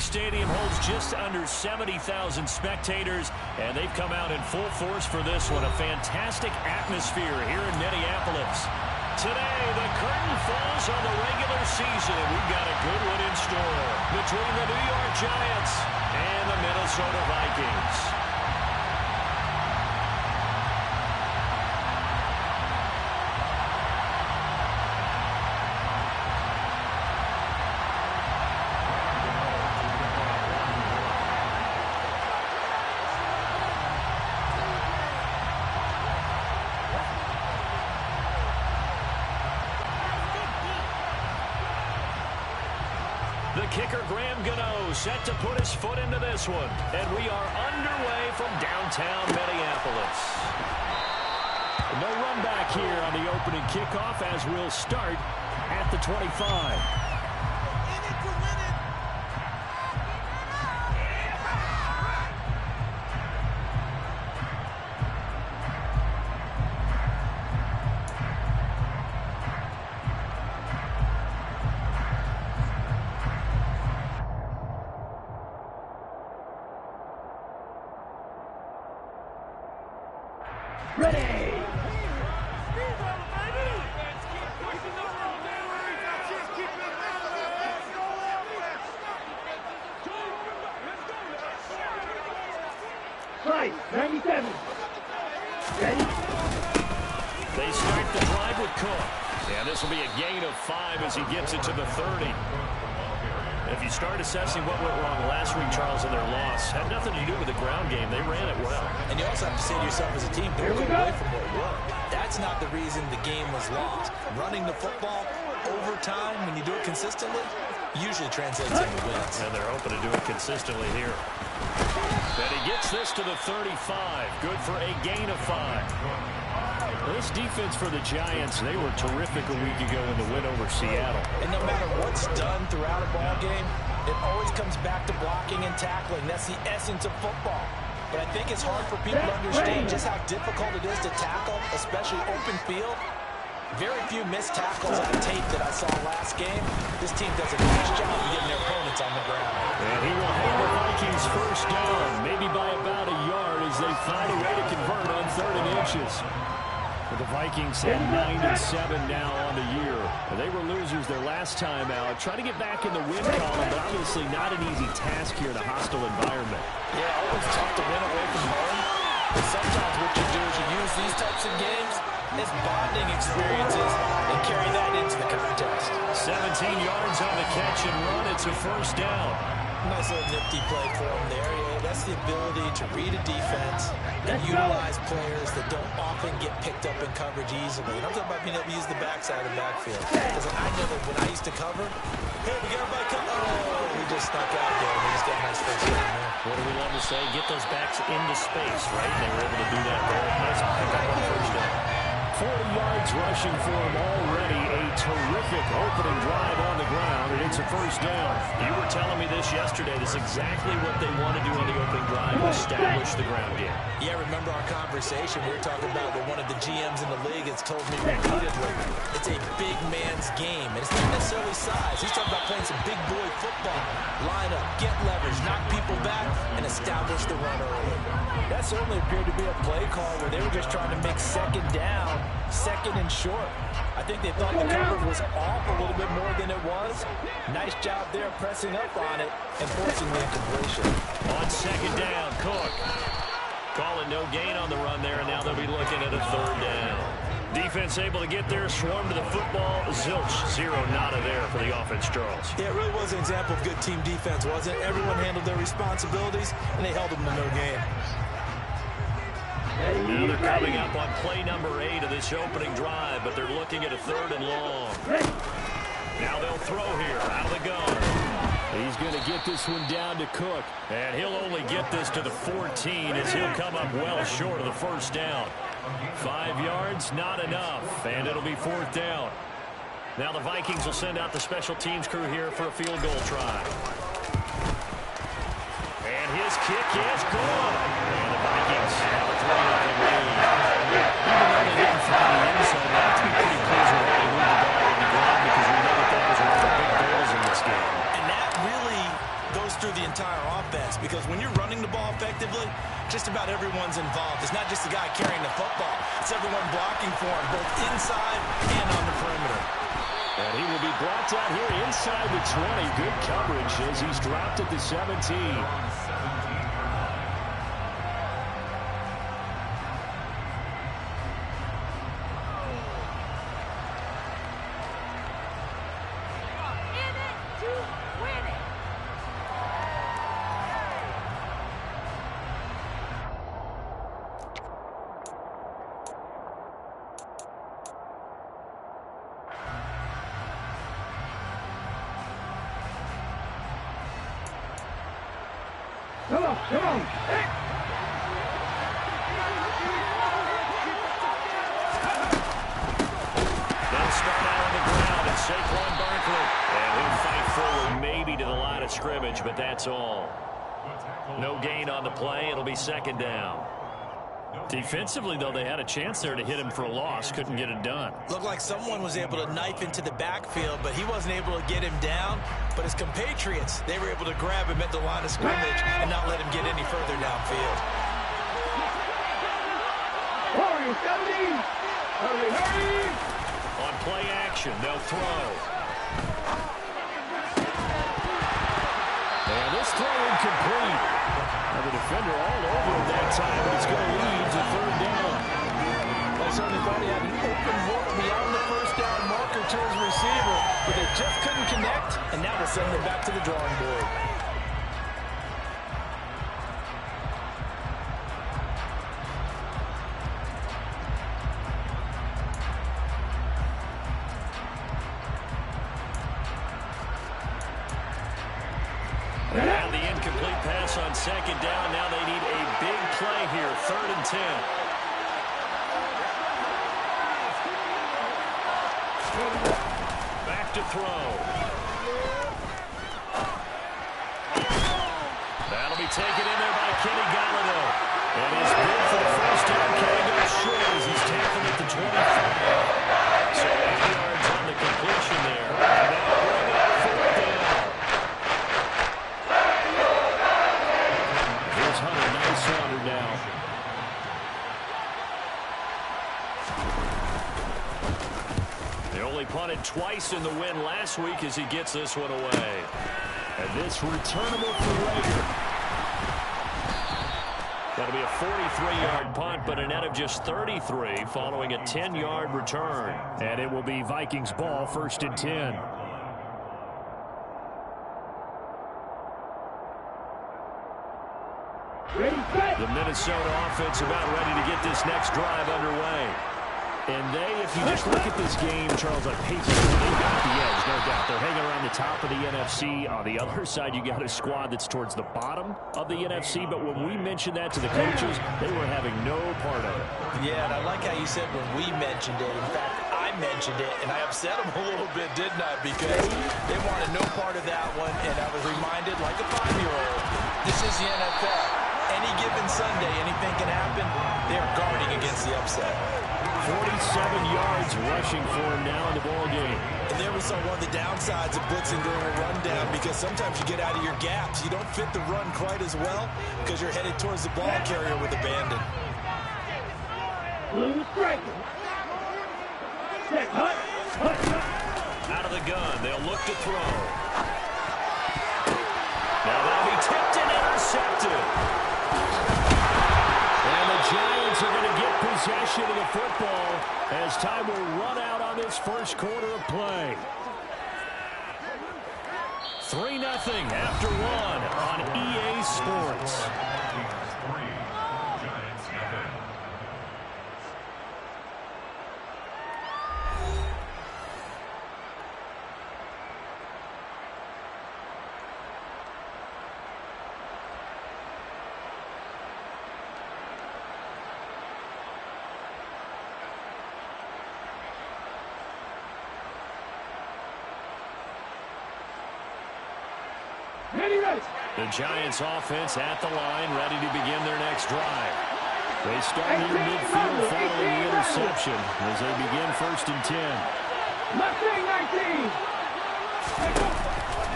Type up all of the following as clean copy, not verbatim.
Stadium holds just under 70,000 spectators, and they've come out in full force for this one. A fantastic atmosphere here in Minneapolis. Today, the curtain falls on the regular season. We've got a good one in store between the New York Giants and the Minnesota Vikings. The kicker, Graham Gano, set to put his foot into this one. And we are underway from downtown Minneapolis. No run back here on the opening kickoff as we'll start at the 25. Ready! Right, 97. Ready? They start the drive with Cook. And this will be a gain of 5 as he gets it to the 30. If you start assessing what went wrong last week, Charles, in their loss, had nothing to do with the ground game. They ran it well. And you also have to say to yourself as a team, don't go away from what worked. That's not the reason the game was lost. Running the football over time, when you do it consistently, usually translates into wins. And they're hoping to do it consistently here. And he gets this to the 35. Good for a gain of 5. This defense for the Giants, they were terrific a week ago in the win over Seattle. And no matter what's done throughout a ball game, it always comes back to blocking and tackling. That's the essence of football. But I think it's hard for people to understand just how difficult it is to tackle, especially open field. Very few missed tackles on tape that I saw last game. This team does a nice job of getting their opponents on the ground. And he will hold the Vikings first down, maybe by about a yard as they find a way to convert on 3rd and inches. The Vikings at 9-7 now on the year. They were losers their last time out. Trying to get back in the win column, but obviously not an easy task here in a hostile environment. Yeah, always tough to win away from home. But sometimes what you do is you use these types of games as bonding experiences and carry that into the contest. 17 yards on the catch and run. It's a first down. Nice little nifty play for him there. Yeah, that's the ability to read a defense and utilize players that don't often get picked up in coverage easily. And I'm talking about being able to use the backside of the backfield. Because I know that when I used to cover, hey, we got everybody come. Oh, we just snuck out there. And we just got a nice first down there. What do we love to say? Get those backs into space, right? They were able to do that there. Nice pick up on first down. 40 yards rushing for him already. A terrific opening drive on the ground, and it's a first down. You were telling me this yesterday. This is exactly what they want to do on the opening drive, establish the ground game. Yeah, remember our conversation. We were talking about what one of the GMs in the league has told me repeatedly. It's a big man's game, and it's not necessarily size. He's talking about playing some big boy football. Line up, get leverage, knock people back, and establish the run early. That certainly appeared to be a play call where they were just trying to make second down, second and short. I think they thought the coverage was off a little bit more than it was. Nice job there pressing up on it and forcing the incompletion. On second down, Cook. Calling no gain on the run there, and now they'll be looking at a 3rd down. Defense able to get there, swarm to the football. Zilch, 0 nada there for the offense, Charles. Yeah, it really was an example of good team defense, wasn't it? Everyone handled their responsibilities, and they held them to no gain. Now they're coming up on play number 8 of this opening drive, but they're looking at a 3rd and long. Now they'll throw here out of the gun. He's going to get this one down to Cook, and he'll only get this to the 14 as he'll come up well short of the first down. 5 yards, not enough, and it'll be 4th down. Now the Vikings will send out the special teams crew here for a field goal try. And his kick is good. And the Vikings have a 3-0 lead. Even though they didn't find the end zone, they have to be pretty pleased with how they moved the ball on the ground because we know that that was one of the big goals in this game. And that really goes goes through the entire offense, because when you're running the ball effectively, just about everyone's involved. It's not just the guy carrying the football. It's everyone blocking for him, both inside and on the perimeter. And he will be brought down here inside the 20. Good coverage as he's dropped at the 17. Come on, come on. They'll start out on the ground. It's Saquon Barkley. And he'll fight forward maybe to the line of scrimmage, but that's all. No gain on the play. It'll be second down. Defensively, though, they had a chance there to hit him for a loss. Couldn't get it done. Looked like someone was able to knife into the backfield, but he wasn't able to get him down. But his compatriots, they were able to grab him at the line of scrimmage and not let him get any further downfield. Hurry, 70. Hurry, hurry. On play action, they'll throw. And this throw incomplete. Now the defender all over him that time, but it's going to lead to third down. I certainly thought he had an open look beyond the first down marker to his receiver, but they just couldn't connect, and now we're sending it back to the drawing board. And the incomplete pass on second down. Now they need a big play here. 3rd and 10. Back to throw. That'll be taken in there by Kenny Galladay. And he's good for the first down. Kenny goes short as he's tackled at the 25. So 8 yards on the completion there. And now bring up 4th down. Here's Hunter. Nice runner now. They only punted twice in the win last week as he gets this one away. And this returnable for Rager. That'll be a 43-yard punt, but a net of just 33 following a 10-yard return. And it will be Vikings ball, 1st and 10. The Minnesota offense about ready to get this next drive underway. And if you just look at this game, Charles, on paper, they've got the edge, no doubt. They're hanging around the top of the NFC. On the other side, you got a squad that's towards the bottom of the NFC. But when we mentioned that to the coaches, they were having no part of it. Yeah, and I like how you said when we mentioned it. In fact, I mentioned it, and I upset them a little bit, didn't I? Because they wanted no part of that one, and I was reminded, like a 5-year-old, this is the NFL. Any given Sunday, anything can happen. They're guarding against the upset. 47 yards rushing for him now in the ball game. And there we saw one of the downsides of blitzing during a rundown, because sometimes you get out of your gaps. You don't fit the run quite as well because you're headed towards the ball carrier with abandon. Blue striker. Check, hut, hut. Out of the gun, they'll look to throw. Now that'll be tipped and intercepted. And the Giants are going to get possession of the football as time will run out on this first quarter of play. 3-0 after 1 on EA Sports. The Giants offense at the line, ready to begin their next drive. They start near midfield following the interception as they begin 1st and 10. Mustang 19.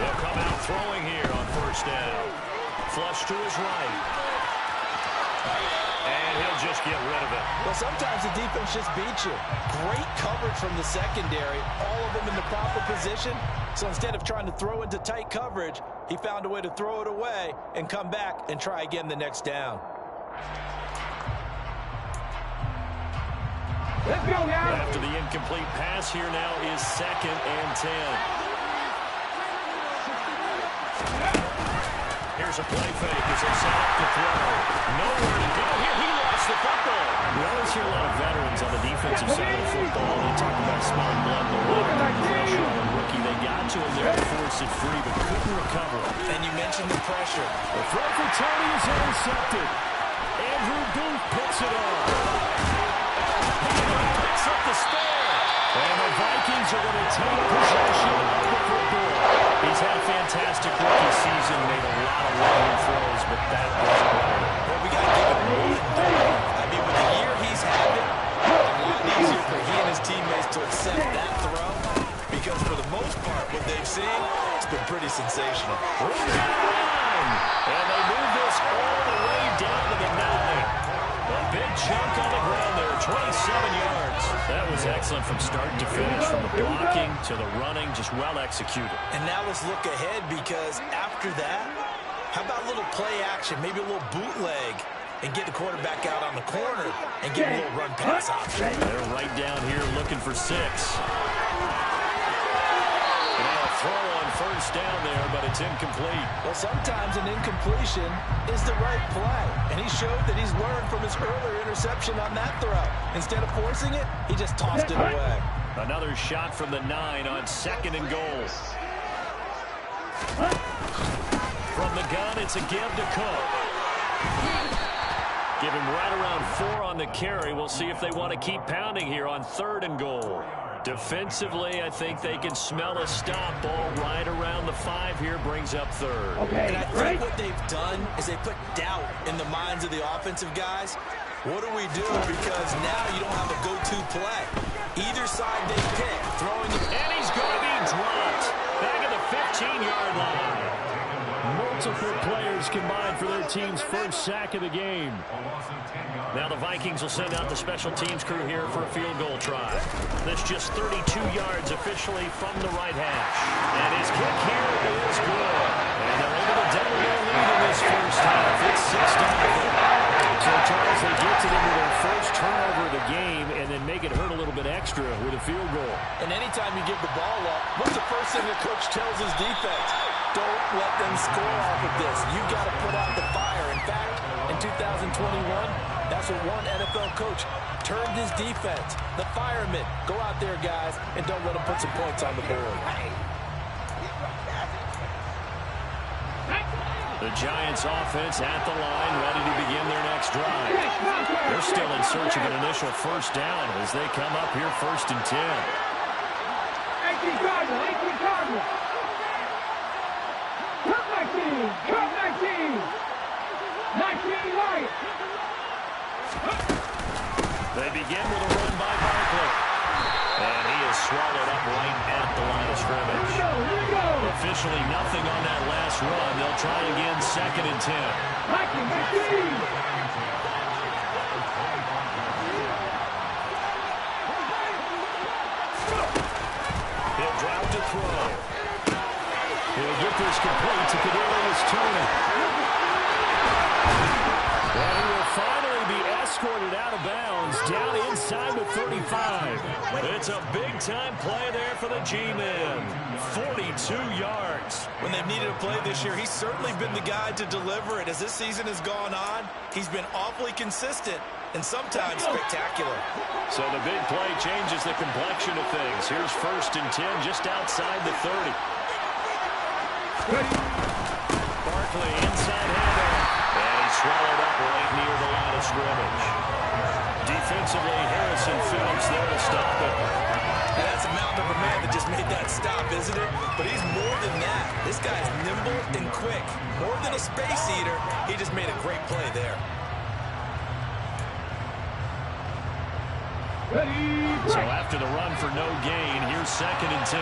They'll come out throwing here on first down. Flush to his right. And he'll just get rid of it. Well, sometimes the defense just beats you. Great coverage from the secondary. All of them in the proper position. So instead of trying to throw into tight coverage, he found a way to throw it away and come back and try again the next down. Let's go now. After the incomplete pass, here now is 2nd and 10. Here's a play fake as they set up to throw. Nowhere to go here. He lost the football. We always hear a lot of veterans on the defensive side of football. They talk about smelling blood in the water. Pressure on the rookie. They got to him there to force it free, but couldn't recover. And you mentioned the pressure. The throw for Tony is intercepted. Andrew Booth picks it up. Picks up the spare. And the Vikings are going to take possession of the football. He's had a fantastic rookie season, made a lot of long throws, but that wasn't right. Well, we got to give him one. I mean, with the year he's having, a lot easier for he and his teammates to accept that throw, because for the most part, what they've seen, it's been pretty sensational. And they move this all the way down to the 9. A big chunk on the ground there, 27 yards. That was excellent from start to finish, from the blocking to the running, just well executed. And now let's look ahead, because after that, how about a little play action, maybe a little bootleg, and get the quarterback out on the corner and get a little run-pass option. They're right down here looking for 6. Throw on first down there, but it's incomplete. Well, sometimes an incompletion is the right play, and he showed that he's learned from his earlier interception on that throw. Instead of forcing it, he just tossed it away. Another shot from the 9 on 2nd and goal. From the gun, it's a give to Cook. Give him right around 4 on the carry. We'll see if they want to keep pounding here on 3rd and goal. Defensively, I think they can smell a stop. Ball right around the 5 here, brings up 3rd. Okay, and I think what they've done is they put doubt in the minds of the offensive guys. What do we do? Because now you don't have a go-to play. Either side they pick, throwing it. And he's going to be dropped. Back at the 15-yard line. Multiple players combined for their team's first sack of the game. Now the Vikings will send out the special teams crew here for a field goal try. That's just 32 yards officially from the right hash. And his kick here is good. And they're able to double their lead in this first half. It's 6-0. So Charles, they get to them with their first turnover of the game and then make it hurt a little bit extra with a field goal. And anytime you give the ball up, what's the first thing the coach tells his defense? Don't let them score off of this. You've got to put out the fire. In fact, in 2021, that's what one NFL coach turned his defense. The firemen. Go out there, guys, and don't let them put some points on the board. The Giants offense at the line, ready to begin their next drive. They're still in search of an initial first down as they come up here 1st and 10. 18 Cardinal. Come 19. 19 right. They begin with a run by Barkley. And he is swallowed up right at the line of scrimmage. Here we go. Officially nothing on that last run. They'll try again 2nd and 10. He'll drop to throw. He'll get this complete to Kadarius Toney. And he will finally be escorted out of bounds down inside the 35. It's a big-time play there for the G-Men. 42 yards. When they've needed a play this year, he's certainly been the guy to deliver it. As this season has gone on, he's been awfully consistent and sometimes spectacular. So the big play changes the complexion of things. Here's 1st and 10 just outside the 30. Barkley inside handoff. And he's swallowed up right near the line of scrimmage. Defensively, Harrison Phillips there to stop it. And that's a mountain of a man that just made that stop, isn't it? But he's more than that. This guy's nimble and quick. More than a space eater, he just made a great play there. So after the run for no gain, here's 2nd and 10.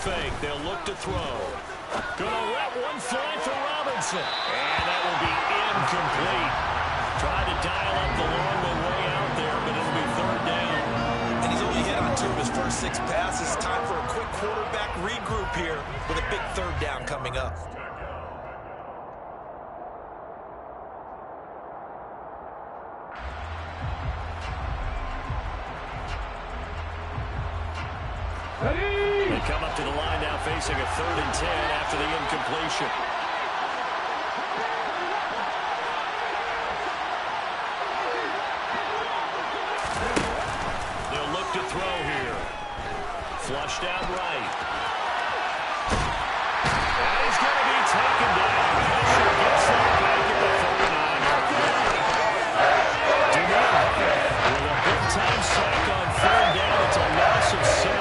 fake. They'll look to throw. Gonna let one fly for Robinson. And that will be incomplete. Tried to dial up the long way out there, but it'll be third down. And he's only hit on 2 of his first 6 passes. Time for a quick quarterback regroup here with a big third down coming up. They come up to the line now facing a 3rd and 10 after the incompletion. They'll look to throw here. Flushed out right. And he's going to be taken down. Pressure gets that back at the 39. With a big-time sack on 3rd down, it's a loss of 7.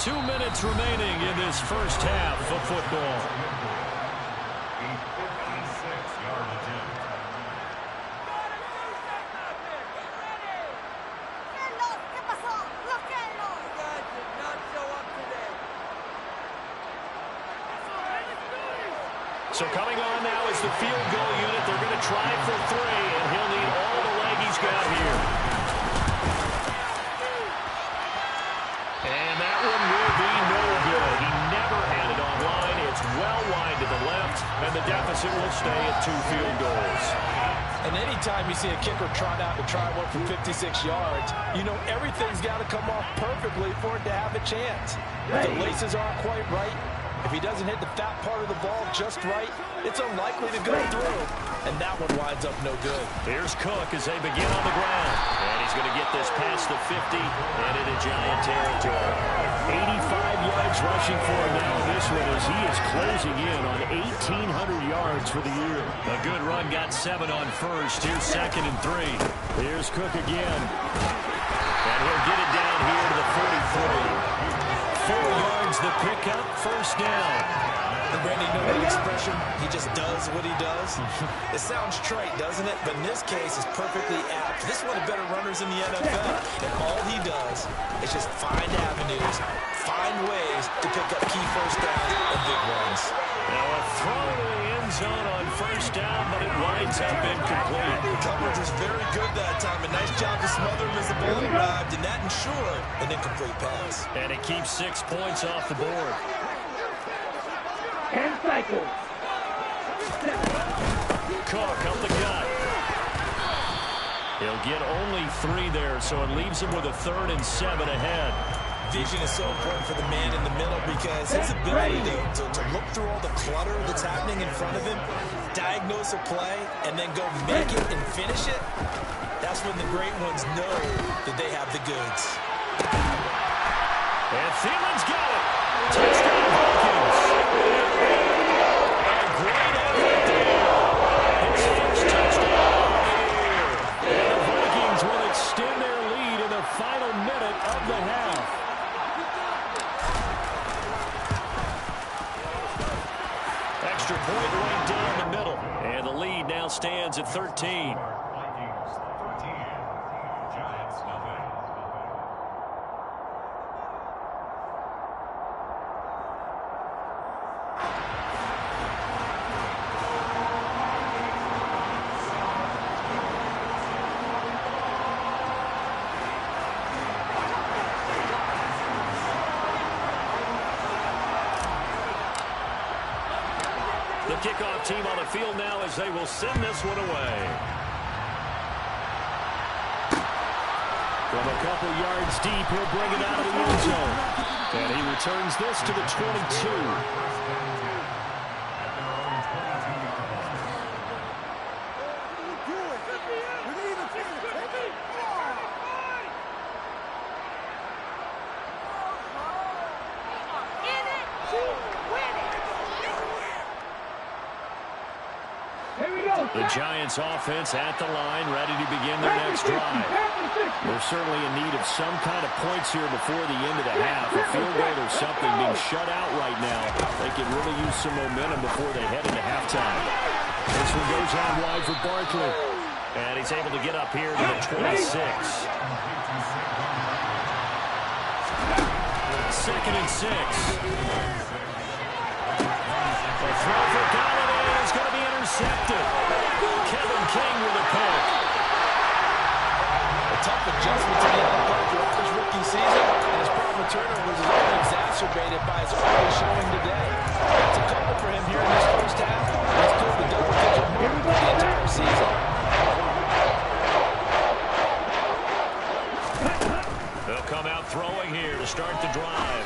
2 minutes remaining in this first half of football. So coming on now is the field goal unit. They're going to try for 3, and he'll need all the leg he's got here. And that one will be no good. He never had it online. It's well wide to the left, and the deficit will stay at 2 field goals. And anytime you see a kicker trot out to try one from 56 yards, you know everything's got to come off perfectly for it to have a chance. If the laces aren't quite right, if he doesn't hit the fat part of the ball just right, it's unlikely to go through. And that one winds up no good. Here's Cook as they begin on the ground. And he's going to get this past the 50 and into Giant territory. 85 yards rushing for him now in this one as he is closing in on 1,800 yards for the year. A good run got 7 on first. Here's 2nd and 3. Here's Cook again. And he'll get it down here to the 43. 4 yards the pickup, first down. And Randy, you know that expression, he just does what he does? It sounds trite, doesn't it? But in this case, it's perfectly apt. This is one of the better runners in the NFL. And all he does is just find avenues, find ways to pick up key first downs and big runs. Now a throw to the end zone on first down, but it winds up incomplete. Coverage was very good that time. A nice job to smother him as the ball arrived, and that ensured an incomplete pass. And it keeps 6 points off the board. 10 cycles. Cook up the gut. He'll get only 3 there, so it leaves him with a 3rd and 7 ahead. Vision is so important for the man in the middle because his ability to look through all the clutter that's happening in front of him, diagnose a play, and then go make it and finish it, that's when the great ones know that they have the goods. And Thielen's got it. Touchdown, Vikings. A great effort there. His first touchdown of the year. And the Vikings will extend their lead in the final minute of the half. Extra point right down the middle. And the lead now stands at 13. The kickoff team on the field now as they will send this one away. From a couple yards deep, he'll bring it out of the end zone. And he returns this to the 22. The Giants offense at the line, ready to begin their next drive. They're certainly in need of some kind of points here before the end of the half. A field goal or something being shut out right now. They could really use some momentum before they head into halftime. This one goes out wide for Barkley. And he's able to get up here to the 26. 2nd and 6. The throw for Galladay is going to be intercepted. Kevin King with a pick. A tough adjustment to the NFL throughout his rookie season, and his problem with turnovers is only exacerbated by his early showing today. That's a couple for him here in this first half. He's toward the double-digit mark for the entire season. They'll come out throwing here to start the drive.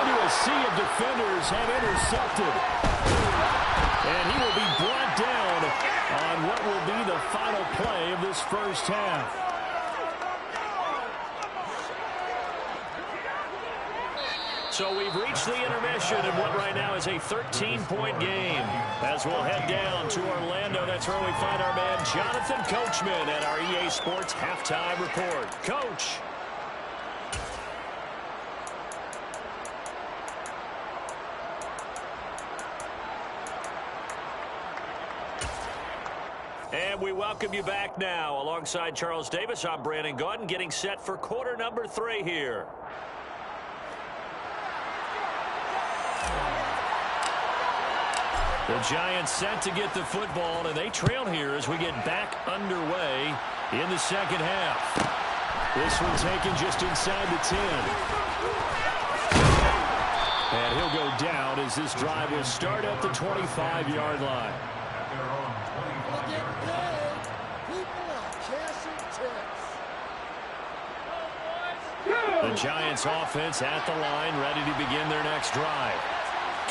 Into a sea of defenders and intercepted. And he will be brought down on what will be the final play of this first half. So we've reached the intermission in what right now is a 13-point game. As we'll head down to Orlando, that's where we find our man Jonathan Coachman at our EA Sports Halftime Report. Coach. And we welcome you back now. Alongside Charles Davis, I'm Brandon Gaudin, getting set for quarter number 3 here. The Giants set to get the football, and they trail here as we get back underway in the second half. This one taken just inside the 10. And he'll go down as this drive will start at the 25-yard line. The Giants offense at the line, ready to begin their next drive.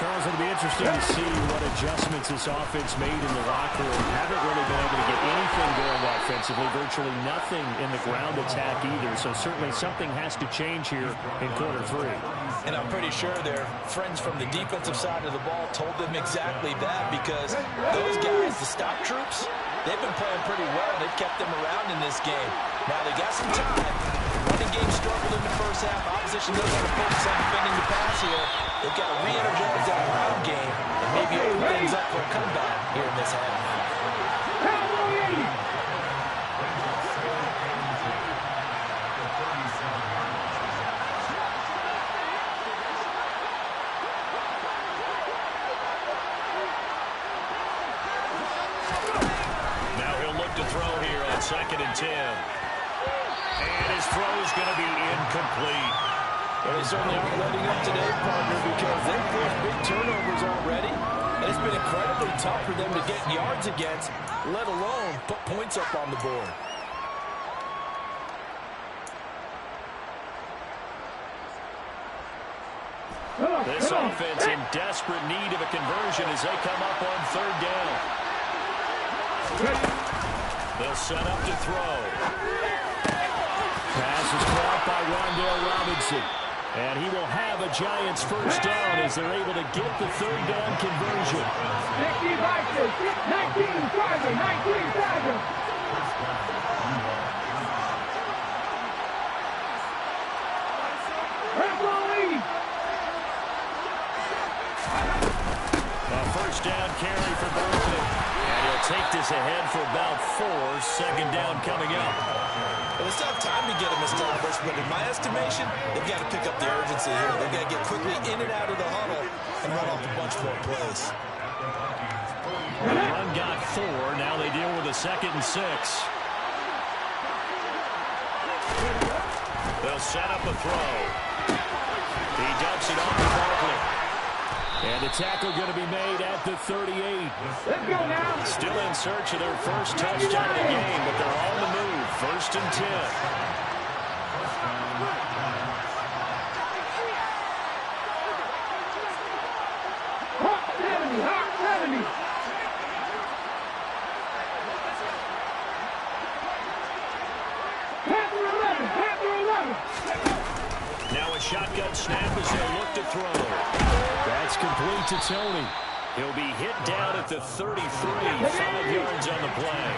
Charles, it'll be interesting to see what adjustments this offense made in the locker room. Haven't really been able to get anything going offensively, virtually nothing in the ground attack either. So certainly something has to change here in quarter 3. And I'm pretty sure their friends from the defensive side of the ball told them exactly that, because those guys, the stop troops, they've been playing pretty well. They've kept them around in this game. Now they got some time. Running game struggled in the first half. Opposition doesn't want to focus on defending the pass here. They've got to re-energize that ground game and maybe open things up for a comeback here in this half. Now he'll look to throw here on 2nd and 10. And his throw is going to be incomplete. Well, they certainly aren't letting up today, partner, because they've forced big turnovers already. And it's been incredibly tough for them to get yards against, let alone put points up on the board. This offense in desperate need of a conversion as they come up on 3rd down. They'll set up to throw. Pass is caught by Rondale Robinson. And he will have a Giants first down as they're able to get the 3rd down conversion. 19 Vikings, 19 Chargers, 19 Chargers. A first down carry for Berkeley. And he'll take this ahead for about 4. 2nd down coming up. Well, they still have time to get him established, but in my estimation, they've got to pick up the urgency here. They've got to get quickly in and out of the huddle and run off a bunch more plays. The run got 4. Now they deal with a 2nd and 6. They'll set up a throw. He dumps it off to Barkley. And the tackle going to be made at the 38. Let's go now. Still in search of their first touchdown of the game, but they're on the move. 1st and 10. Hot 70, hot 70. Panther 11, Panther 11. Now a shotgun snap as they look to throw. That's complete to Tony. He'll be hit down at the 33, 5 yards on the play.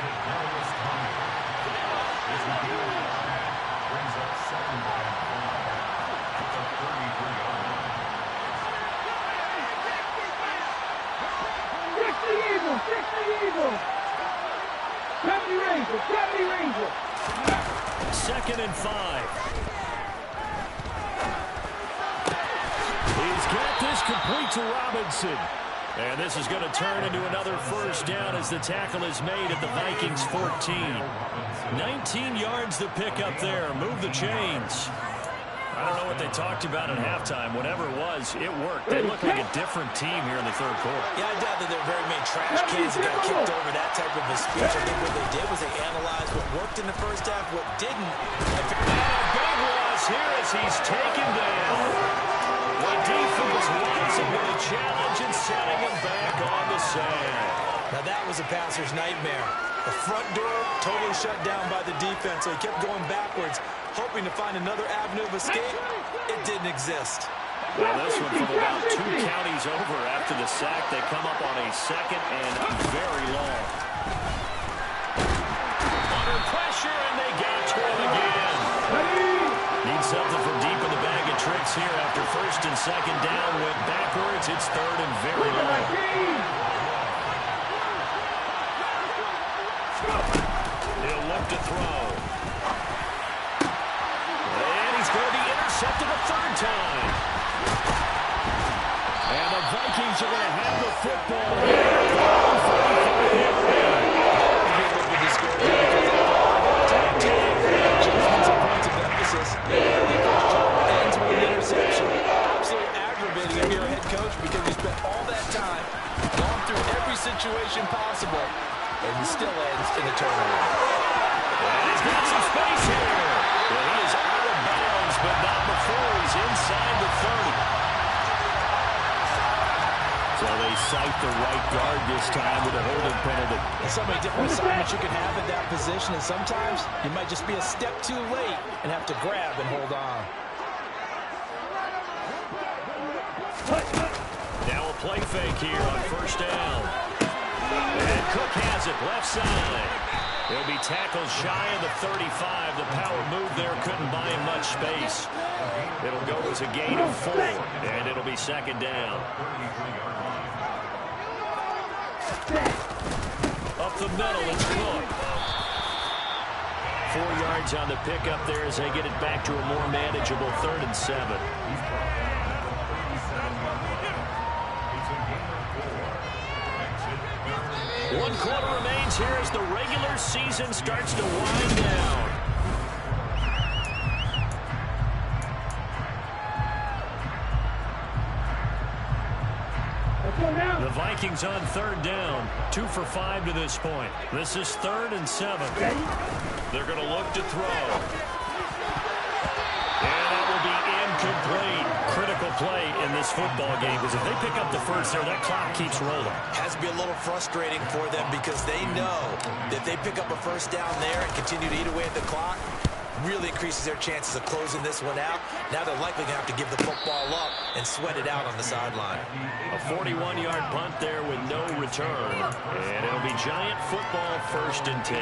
2nd and 5. He's got this complete to Robinson. And this is going to turn into another first down as the tackle is made at the Vikings 14. 19 yards to pick up there. Move the chains. I don't know what they talked about at halftime. Whatever it was, it worked. They look like a different team here in the third quarter. Yeah, I doubt that there are very many trash cans that got kicked over that type of a speech. I think what they did was they analyzed what worked in the first half, what didn't. And a big loss here as he's taken down. The defense rising to the challenge and setting him back on the sand. Now that was a passer's nightmare. The front door totally shut down by the defense, so he kept going backwards, hoping to find another avenue of escape. It didn't exist. Well, this one from about 2 counties over after the sack. They come up on a 2nd and very long. Under pressure, and they get to him again. Need something from deep in the bag of tricks here after 1st and 2nd down. Went backwards. It's 3rd and very long. He'll look to throw. And he's going to be intercepted a 3rd time. And the Vikings are going to have the football here. Adjustments and points of emphasis. Ends with an interception. Absolutely aggravating if you're a head coach because you spent all that time, gone through every situation possible, and it still ends in a turnover. And he's got some space here. Well, he is out of bounds, but not before he's inside the 30. So they cite the right guard this time with a holding penalty. There's so many different assignments you can have at that position, and sometimes you might just be a step too late and have to grab and hold on. Now a play fake here on 1st down. And Cook has it left side. He'll be tackled shy of the 35. The power move there couldn't buy him much space. It'll go as a gain of 4, and it'll be 2nd down. Up the middle, it's Cook. 4 yards on the pickup there as they get it back to a more manageable 3rd and 7. 1 quarter remains here as the regular season starts to wind down. The Vikings on 3rd down. 2 for 5 to this point. This is 3rd and 7. They're going to look to throw. And that will be incomplete. Critical play in this football game because if they pick up the first there, that clock keeps rolling. Has to be a little frustrating for them because they know that if they pick up a first down there and continue to eat away at the clock, really increases their chances of closing this one out. Now they're likely going to have to give the football up and sweat it out on the sideline. A 41-yard punt there with no return. And it'll be Giant football 1st and 10.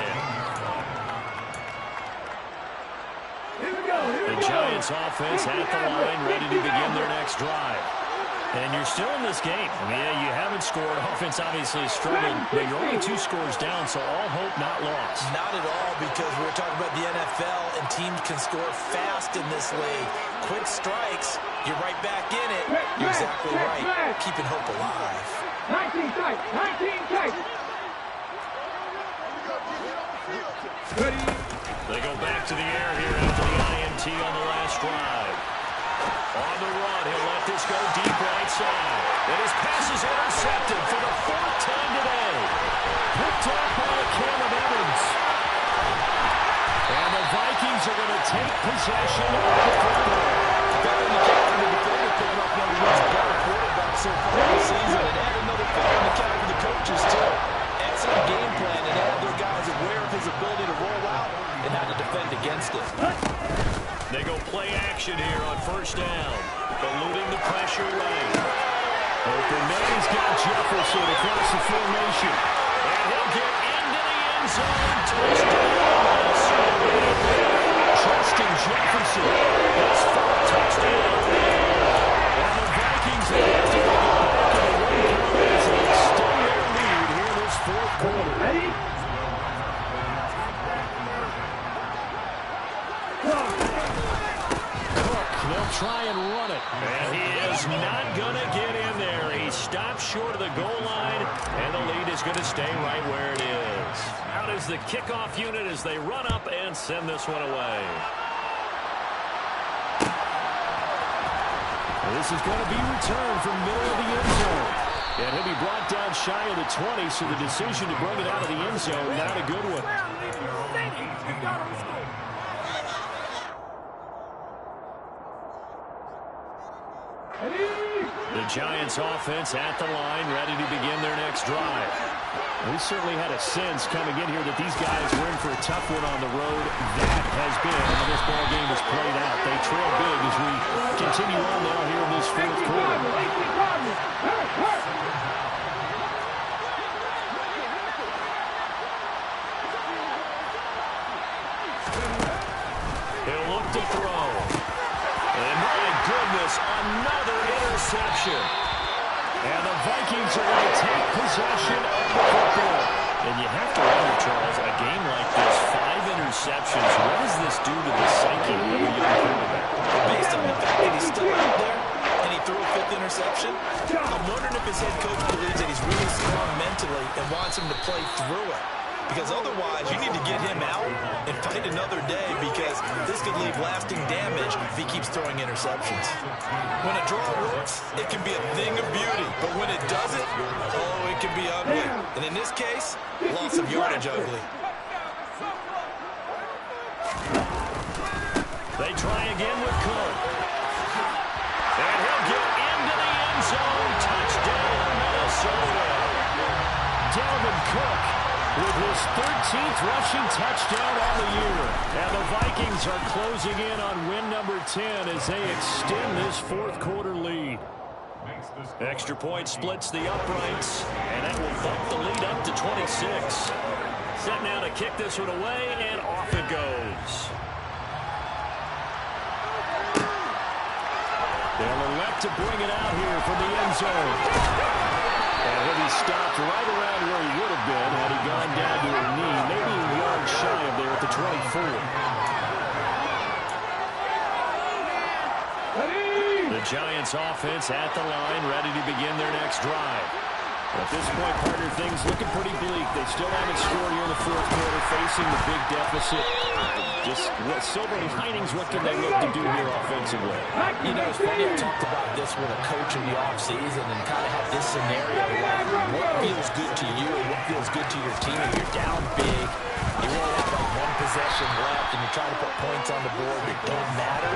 The Giants offense at the line, ready to begin their next drive. And you're still in this game. I mean, yeah, you haven't scored. Offense obviously is struggling, but you're only 2 scores down, so all hope not lost. Not at all, because we're talking about the NFL, and teams can score fast in this league. Quick strikes, you're right back in it. You're exactly right. Keeping hope alive. 19 tight, 19 tight. Ready. They go back to the air here after the INT on the last drive. On the run, he'll let this go deep right side. And his pass is intercepted for the 4th time today. Picked up by Caleb Evans. And the Vikings are going to take possession of the football. Better than the cap for the defender picking up one of the better quarterbacks so far this season. And add another feather in the cap for the coaches, too. Excellent game plan, and all their guys aware of his ability to roll out and how to defend against it. They go play action here on 1st down. Eluding the pressure right. Open man, he's got Jefferson across the formation. And he'll get into the end zone. Touchdown. Justin Jefferson. His 4th touchdown. And the Vikings have to get back in the win as they extend their lead here this 4th quarter. Ready? try and run it. And he is not going to get in there. He stops short of the goal line, and the lead is going to stay right where it is. Out is the kickoff unit as they run up and send this one away. This is going to be returned from middle of the end zone. And he'll be brought down shy of the 20, so the decision to bring it out of the end zone, not a good one. The Giants offense at the line, ready to begin their next drive. We certainly had a sense coming in here that these guys were in for a tough one on the road. That has been how this ball game has played out. They trail big as we continue on now here in this fourth quarter. He'll look to throw. And my goodness, another interception. And the Vikings are going to take possession of the football. And you have to wonder, Charles, a game like this, 5 interceptions, what does this do to the psyche of a young quarterback? Based on the fact that he's still out there and he threw a 5th interception, I'm wondering if his head coach believes that he's really strong mentally and wants him to play through it. Because otherwise, you need to get him out and fight another day, because this could leave lasting damage if he keeps throwing interceptions. When a draw works, it can be a thing of beauty. But when it doesn't, oh, it can be ugly. And in this case, loss of yardage ugly. They try again with Cook. And he'll get into the end zone. Touchdown, Minnesota. Dalvin Cook with his 13th rushing touchdown on the year. And the Vikings are closing in on win number 10 as they extend this fourth quarter lead. Extra point splits the uprights, and that will bump the lead up to 26. Set now to kick this one away, and off it goes. They'll elect to bring it out here from the end zone. And he'll be stopped right around where he would have been had he gone down to a knee, maybe a yard shy of there at the 24. The Giants offense at the line, ready to begin their next drive. At this point, partner, things looking pretty bleak. They still haven't scored here in the fourth quarter, facing the big deficit. Just what silver linings, what can they look to do here offensively? You know, it's funny, I talked about this with a coach in the offseason and kind of had this scenario where what feels good to you and what feels good to your team. If you're down big, you only have like one possession left, and you're trying to put points on the board that don't matter,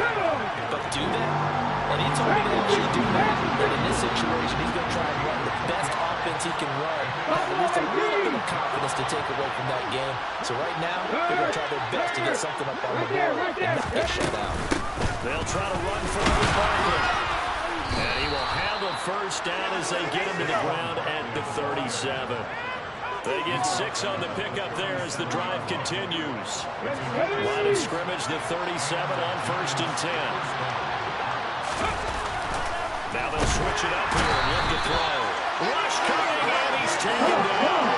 but do that. And he told me to actually do that. But in this situation, he's going to try and run the best offense he can run, have at least a little bit of confidence to take away from that game. So right now, they're going to try their best to get something up on the board and not get shut out. They'll try to run for the Barkley. And he will handle first down as they get him to the ground at the 37. They get 6 on the pickup there as the drive continues. Line of scrimmage, the 37 on 1st and 10. Now they'll switch it up here and look to throw. Rush coming, and he's taken down.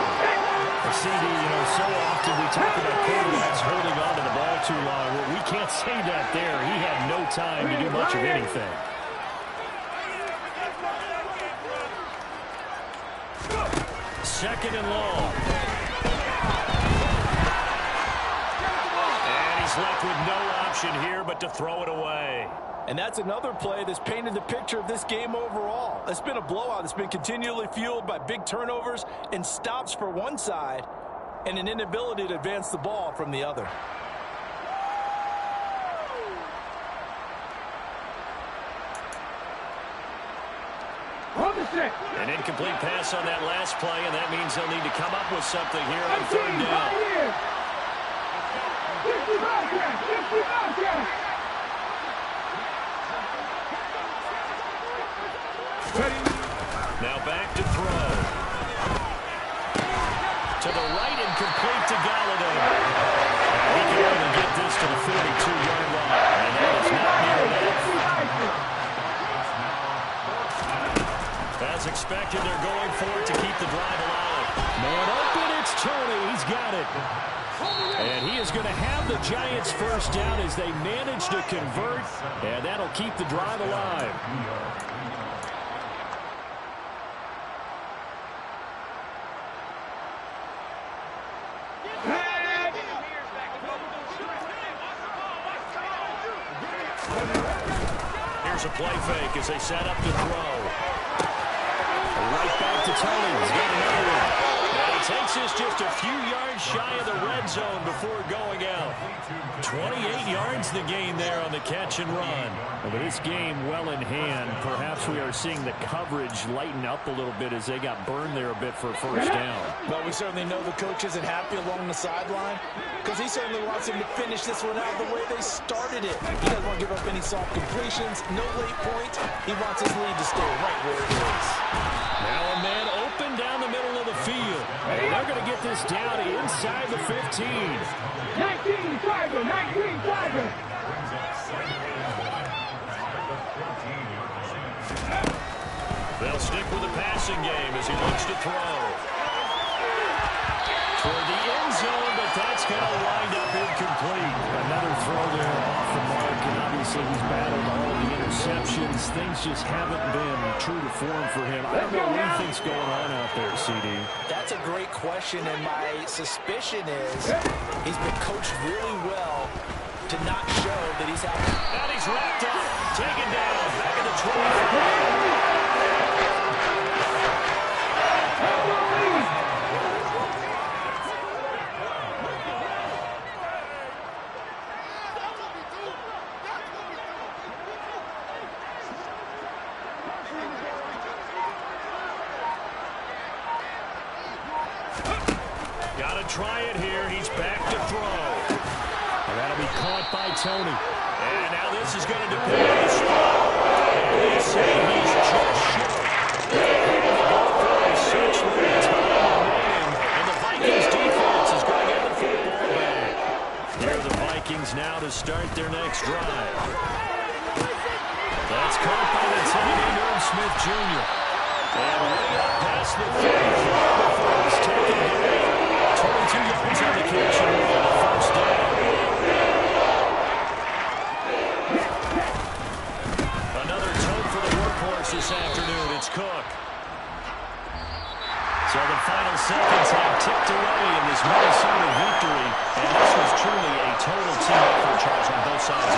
CD, you know, so often we talk about quarterbacks holding on to the ball too long. Well, we can't say that there. He had no time to do much of anything. Second and long. And he's left with no option here but to throw it away. And that's another play that's painted the picture of this game overall. It's been a blowout. It's been continually fueled by big turnovers and stops for one side and an inability to advance the ball from the other. An incomplete pass on that last play, and that means they'll need to come up with something here on 3rd down. Now back to throw. To the right and complete to Galladay. He can only get this to the 42-yard line, and that is not near enough. As expected, they're going for it to keep the drive alive. Man open, it's Tony. He's got it. And he is going to have the Giants first down as they manage to convert, and that'll keep the drive alive. Here's a play fake as they set up to throw. Right back to Tony. He's got another one. And he takes us just a few yards shy of the red zone before going out. 28 yards the gain there on the catch and run. But this game well in hand. Perhaps we are seeing the coverage lighten up a little bit as they got burned there a bit for a first down. Well, we certainly know the coach isn't happy along the sideline because he certainly wants him to finish this one out the way they started it. He doesn't want to give up any soft completions, no late points. He wants his lead to stay right where it is. Now a man open down the middle of the field. And they're going to get this down inside the 15. 19 Charger, 19 Charger. They'll stick with the passing game as he looks to throw. Toward the end zone, but that's going to wind up incomplete. Another throw there off the mark, and obviously he's battled all the interceptions. Things just haven't been true to form for him. I don't know what he thinks going on out there, CD. That's a great question, and my suspicion is he's been coached really well to not show that he's out. And he's wrapped up, taken down, back in the 25. Try it here. He's back to throw. And that'll be caught by Tony. And now this is going to depend on the spot. And they say he's just short. Such little time remaining. And the Vikings defense is going to get the football back. Here are the Vikings now to start their next drive. That's caught by the tight end, Irv Smith Jr. And way up past the 35 before it's taken down. 22 yards on the catch and run, a first down. Another tote for the workhorse this afternoon. It's Cook. So the final seconds have ticked away in this Minnesota victory. And this was truly a total team effort, Charles, on both sides of